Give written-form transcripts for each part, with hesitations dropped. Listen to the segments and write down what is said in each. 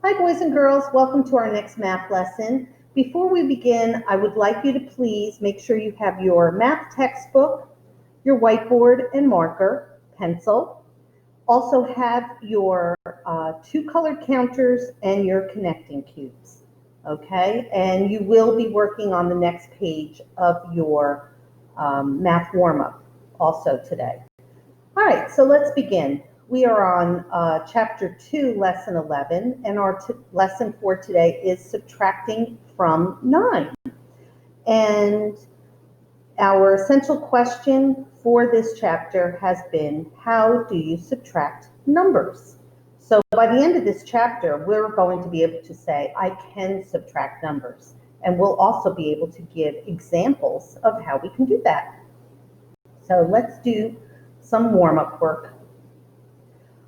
Hi, boys and girls. Welcome to our next math lesson. Before we begin, I would like you to please make sure you have your math textbook, your whiteboard and marker, pencil. Also have your two colored counters and your connecting cubes. Okay, and you will be working on the next page of your math warm-up also today. All right, so let's begin. We are on Chapter 2, Lesson 11, and our lesson for today is subtracting from 9. And our essential question for this chapter has been, how do you subtract numbers? So by the end of this chapter, we're going to be able to say, I can subtract numbers. And we'll also be able to give examples of how we can do that. So let's do some warm-up work.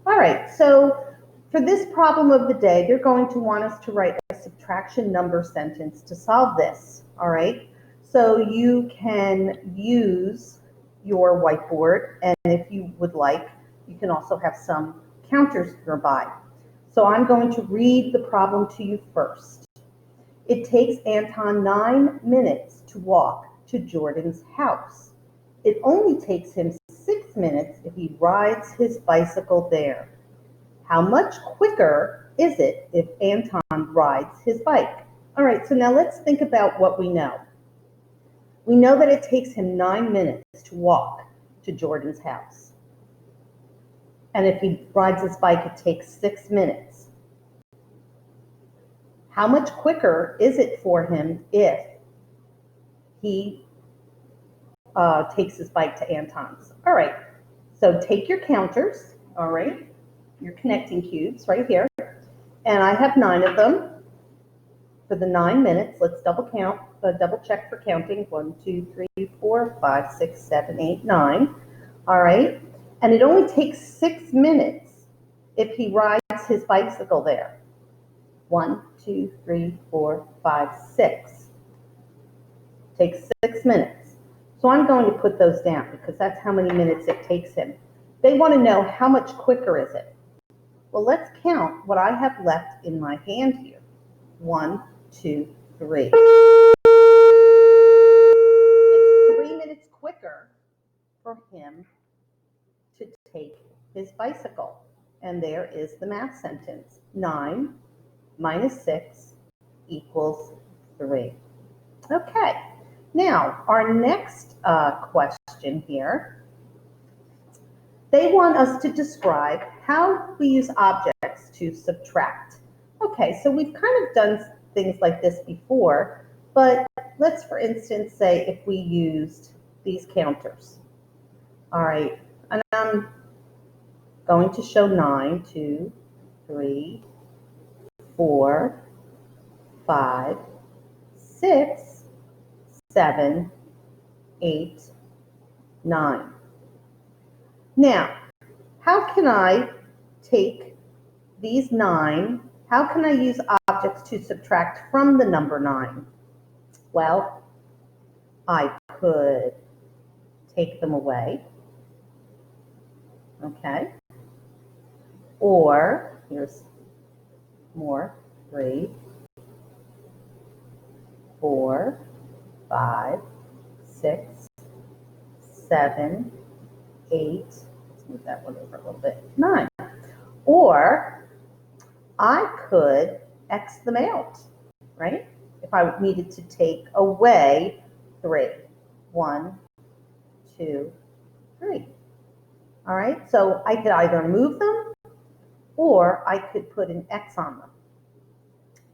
All right, so for this problem of the day, they're going to want us to write a subtraction number sentence to solve this, all right? So you can use your whiteboard, and if you would like, you can also have some counters nearby. So I'm going to read the problem to you first. It takes Anton 9 minutes to walk to Jordan's house. It only takes him 6 minutes if he rides his bicycle there. How much quicker is it if Anton rides his bike? All right, so now let's think about what we know. We know that it takes him 9 minutes to walk to Jordan's house. And if he rides his bike, it takes 6 minutes. How much quicker is it for him if he takes his bike to Anton's? All right, so take your counters, all right, your connecting cubes right here, and I have 9 of them for the 9 minutes. Let's double check for counting. 1, 2, 3, 4, 5, 6, 7, 8, 9. All right, and it only takes 6 minutes if he rides his bicycle there. 1, 2, 3, 4, 5, 6. Takes 6 minutes. So I'm going to put those down because that's how many minutes it takes him. They want to know how much quicker is it. Well, let's count what I have left in my hand here. 1, 2, 3. It's 3 minutes quicker for him to take his bicycle. And there is the math sentence. 9 minus 6 equals 3. Okay. Now, our next question here, they want us to describe how we use objects to subtract. Okay, so we've kind of done things like this before, but let's, for instance, say if we used these counters. All right, and I'm going to show 9, 2, 3, 4, 5, 6, 7, 8, 9. Now, how can I take these 9, how can I use objects to subtract from the number 9? Well, I could take them away, okay? Or, here's more, 3, 4, 5, 6, 7, 8, let's move that one over a little bit, 9. Or I could X them out, right? If I needed to take away 3. 1, 2, 3. All right, so I could either move them or I could put an X on them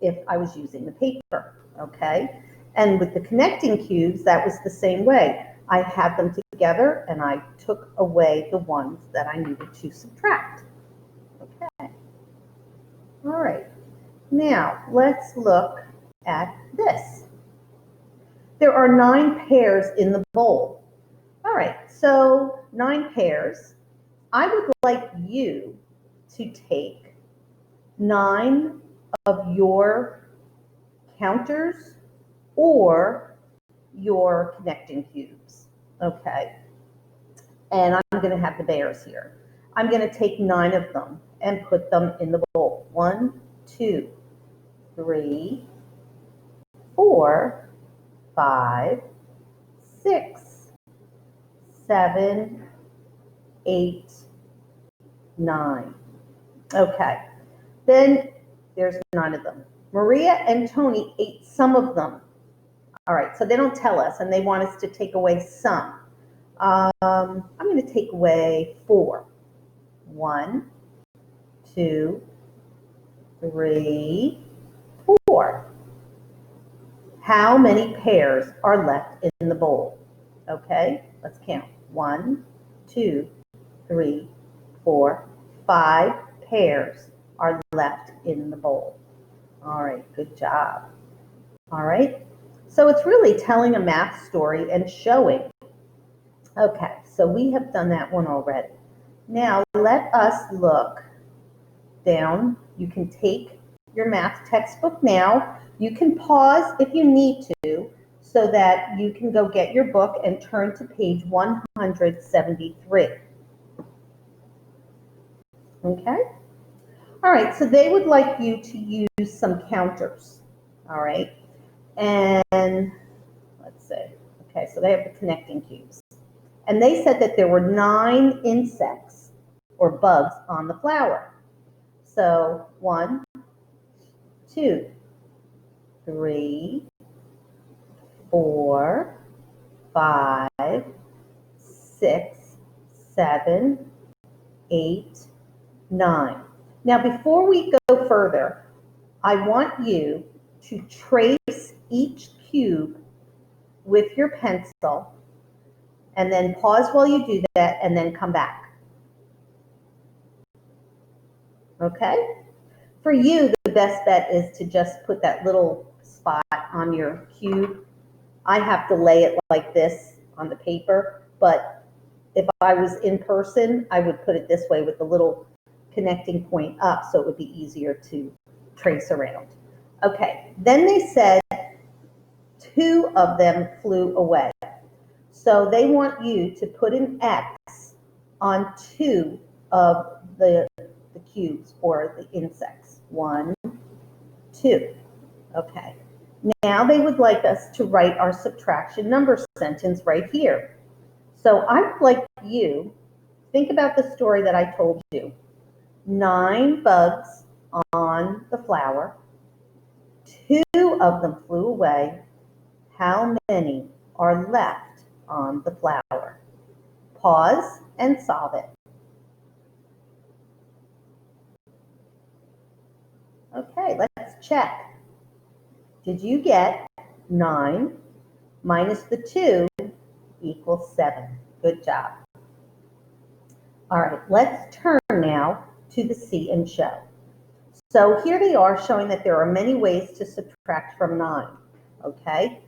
if I was using the paper, okay? And with the connecting cubes, that was the same way. I had them together and I took away the ones that I needed to subtract. Okay. All right. Now, let's look at this. There are 9 pairs in the bowl. All right, so 9 pairs. I would like you to take 9 of your counters or your connecting cubes, okay? And I'm going to have the bears here. I'm going to take 9 of them and put them in the bowl. 1, 2, 3, 4, 5, 6, 7, 8, 9. Okay, then there's 9 of them. Maria and Tony ate some of them. All right, so they don't tell us, and they want us to take away some. I'm going to take away 4. 1, 2, 3, 4. How many pears are left in the bowl? Okay, let's count. 1, 2, 3, 4, 5 pears are left in the bowl. All right, good job. All right, so it's really telling a math story and showing. Okay, so we have done that one already. Now let us look down. You can take your math textbook now. You can pause if you need to so that you can go get your book and turn to page 173. Okay? All right, so they would like you to use some counters. All right, and let's see. Okay, so they have the connecting cubes. And they said that there were 9 insects or bugs on the flower. So 1, 2, 3, 4, 5, 6, 7, 8, 9. Now, before we go further, I want you to trace each cube with your pencil and then pause while you do that and then come back. Okay? For you, the best bet is to just put that little spot on your cube. I have to lay it like this on the paper, but if I was in person, I would put it this way with the little connecting point up so it would be easier to trace around. Okay, then they said 2 of them flew away. So they want you to put an X on 2 of the cubes or the insects. 1, 2. Okay. Now they would like us to write our subtraction number sentence right here. So I would like you, think about the story that I told you. 9 bugs on the flower. 2 of them flew away. How many are left on the flower? Pause and solve it. Okay, let's check. Did you get 9 minus the 2 equals 7? Good job. All right, let's turn now to the see and show. So here they are showing that there are many ways to subtract from 9, okay?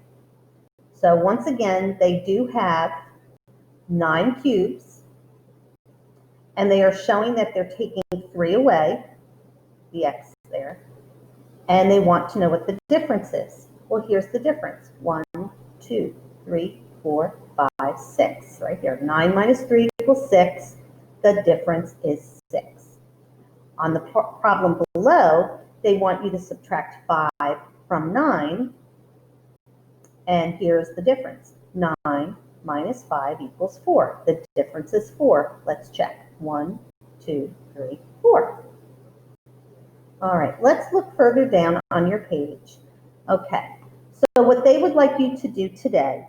So once again, they do have 9 cubes, and they are showing that they're taking 3 away, the X there, and they want to know what the difference is. Well, here's the difference. 1, 2, 3, 4, 5, 6, right here. 9 minus 3 equals 6. The difference is 6. On the problem below, they want you to subtract 5 from 9, and here's the difference. 9 minus 5 equals 4. The difference is 4. Let's check. 1, 2, 3, 4. All right, let's look further down on your page. Okay, so what they would like you to do today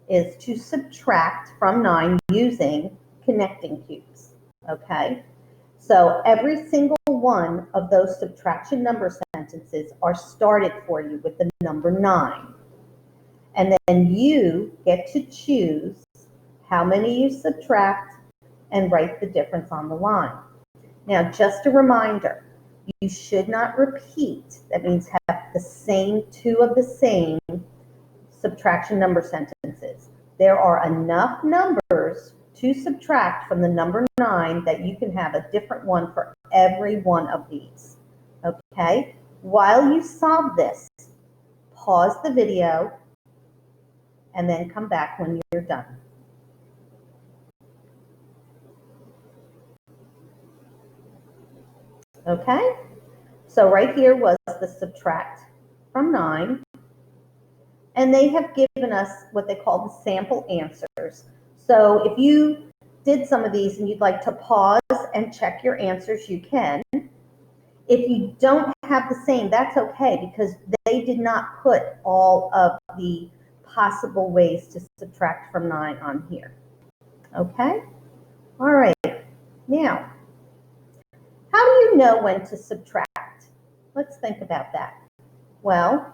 is to subtract from 9 using connecting cubes, okay? So every single one of those subtraction number sentences are started for you with the number 9. And then you get to choose how many you subtract and write the difference on the line. Now, just a reminder, you should not repeat. That means have the same 2 of the same subtraction number sentences. There are enough numbers to subtract from the number 9 that you can have a different one for every one of these. Okay? While you solve this, pause the video and then come back when you're done. Okay? So right here was the subtract from 9. And they have given us what they call the sample answers. So if you did some of these and you'd like to pause and check your answers, you can. If you don't have the same, that's okay, because they did not put all of the possible ways to subtract from 9 on here. Okay? All right. Now, how do you know when to subtract? Let's think about that. Well,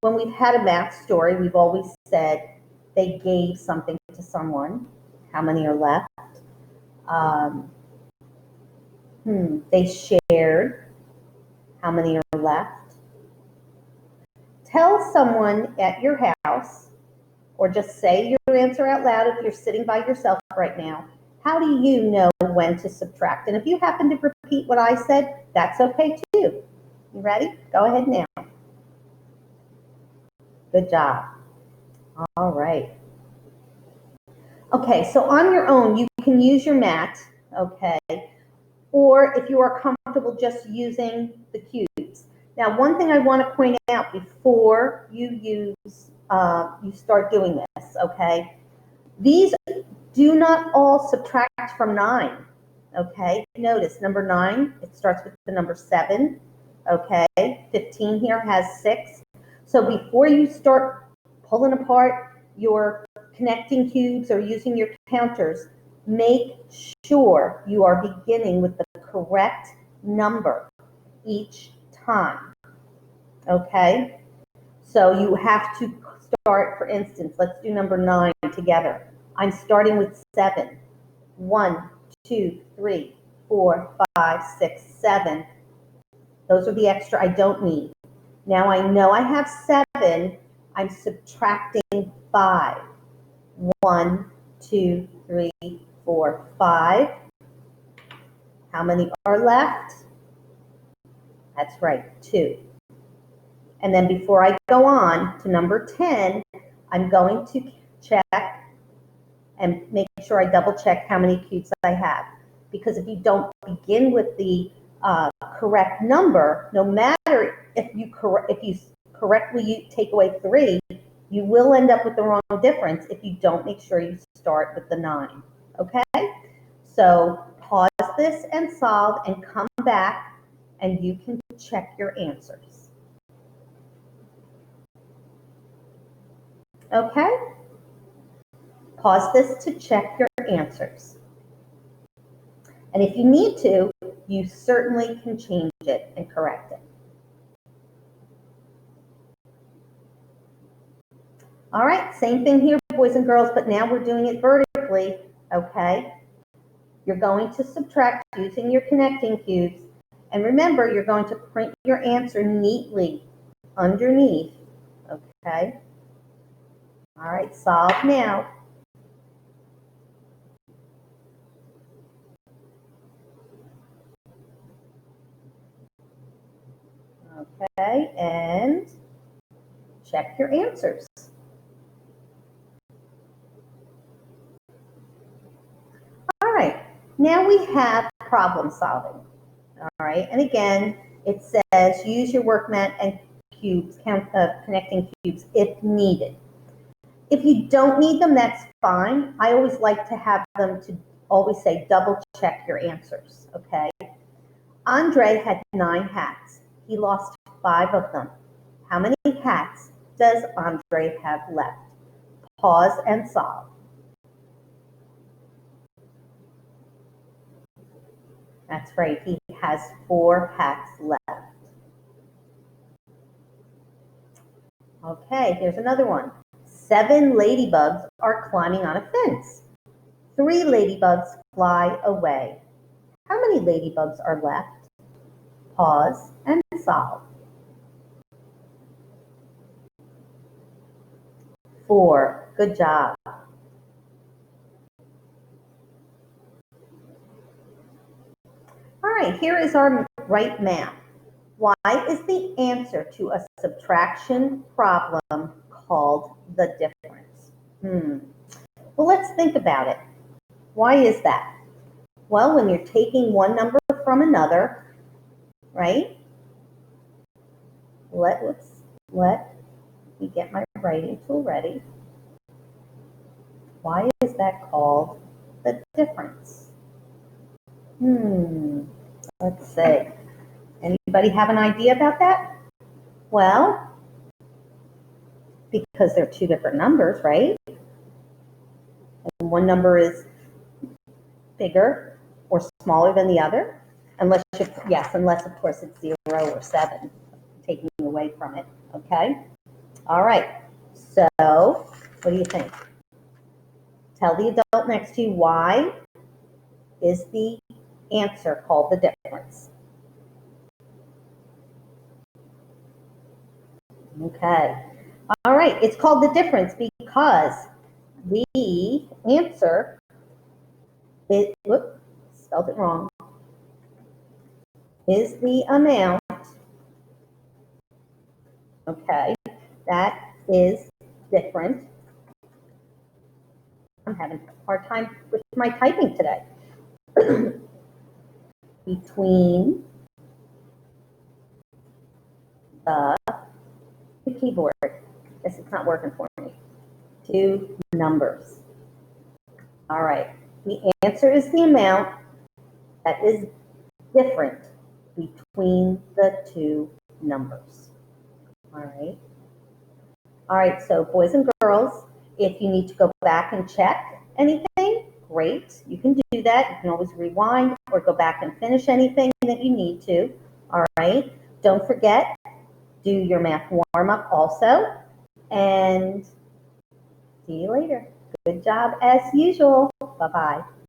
when we've had a math story, we've always said they gave something to someone. How many are left? They shared. How many are left? Tell someone at your house, or just say your answer out loud if you're sitting by yourself right now. How do you know when to subtract? And if you happen to repeat what I said, that's okay too. You ready? Go ahead now. Good job. All right. Okay, so on your own, you can use your mat, okay? Or if you are comfortable just using the cubes. Now, one thing I want to point out before you start doing this, okay? These do not all subtract from 9, okay? Notice number 9, it starts with the number 7, okay? 15 here has 6. So before you start pulling apart your connecting cubes or using your counters, make sure you are beginning with the correct number each time, okay? So you have to start, for instance, let's do number 9 together. I'm starting with 7. 1, 2, 3, 4, 5, 6, 7. Those are the extra I don't need. Now I know I have 7. I'm subtracting 5. 1, 2, 3, 4, 5. How many are left? That's right, 2. And then before I go on to number 10, I'm going to check and make sure I double check how many cubes I have. Because if you don't begin with the correct number, no matter if you correctly take away 3, you will end up with the wrong difference if you don't make sure you start with the 9. Okay? So pause this and solve and come back and you can check your answers. Okay? Pause this to check your answers. And if you need to, you certainly can change it and correct it. All right, same thing here, boys and girls, but now we're doing it vertically, okay? You're going to subtract using your connecting cubes. And remember, you're going to print your answer neatly underneath, okay? All right, solve now. Okay, and check your answers. All right, now we have problem solving. All right, and again, it says use your work mat and cubes, connecting cubes if needed. If you don't need them, that's fine. I always like to have them to always say double check your answers, okay? Andre had 9 hats. He lost 5 of them. How many hats does Andre have left? Pause and solve. That's right, he has 4 hats left. Okay, here's another one. 7 ladybugs are climbing on a fence. 3 ladybugs fly away. How many ladybugs are left? Pause and solve. 4. Good job. All right, here is our right math. Why is the answer to a subtraction problem called the difference? Well, let's think about it. Why is that? Well, when you're taking one number from another, right, let me get my writing tool ready. Why is that called the difference? Let's see. Anybody have an idea about that? Well, because they're two different numbers, right? And one number is bigger or smaller than the other, unless of course it's 0 or 7, taking away from it, okay? All right, so what do you think? Tell the adult next to you why is the answer called the difference. Okay, all right, it's called the difference because the answer is, whoops, spelled it wrong, is the amount, okay, that is different. I'm having a hard time with my typing today. Between the keyboard, I guess it's not working for me, two numbers. All right, the answer is the amount that is different between the two numbers. All right, so boys and girls, if you need to go back and check anything, great, you can do that. You can always rewind or go back and finish anything that you need to. All right, don't forget, do your math warm-up also, and see you later. Good job as usual. Bye-bye.